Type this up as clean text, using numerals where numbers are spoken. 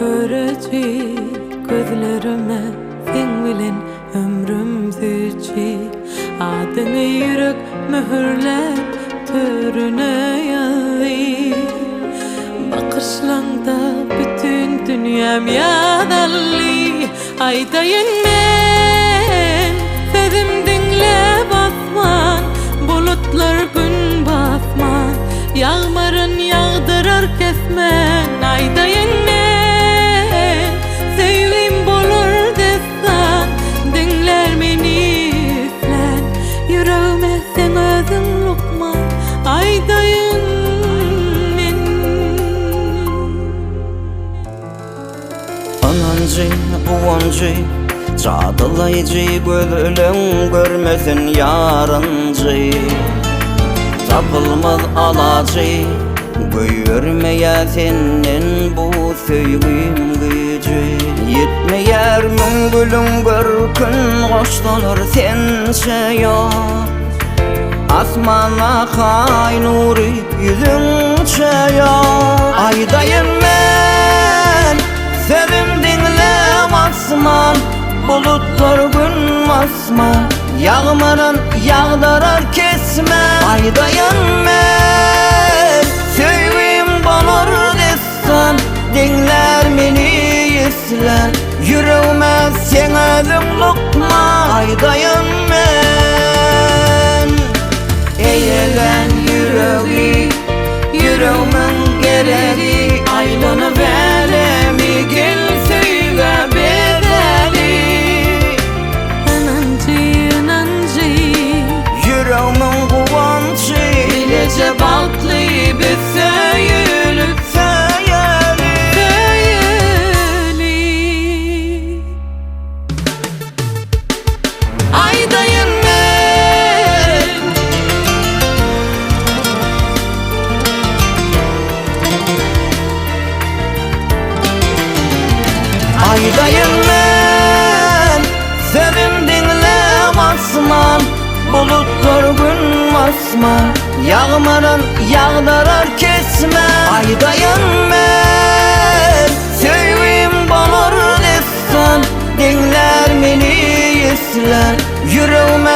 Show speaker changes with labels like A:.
A: Göreci gözlerime sen bilen ömrümdüçi Adıны yürek mühürlep törüne yazı Bakışlanda bütün dünyam yadalli Aydayın men sözüm dinle basman Bulutlar gün basman Yağmarın yağdırır kesmen Aydayın men sevim bolur destan Dinler beni üflen Yüreğime sen özün lukman Aydayın men
B: Anancı, uvancı Çadılayıcı gözülün görmesin yarıncı Tapılmaz alacı Görmeye senin bu söygüm gücü Yetmeyer müngülün görkün Koştalar sense yok Asmana kay nuri yüzünce yok Aydayım ben sevim dinlem asman Bulutlar gün asman Yağmaran yağdırar kesme Aydayım ben sevim bolur destan Dinler beni yesler Yüreğime sen özüm lokma Aydayım ben Eğelen yüreği Yüreğimin gereği Aylanıveremi gel söyle bedeli
A: Inancı
B: Yüreğimin kuvancı
A: Bilece balklı bir söyülüp
B: Sayeli
A: Aydayın men
B: Aydayım ben Sevim dinlem asman Bulutlar gün asman Yağmaran yağdırar kesme Aydayım ben sevim bolur destan Dinler beni yesler Yüreğime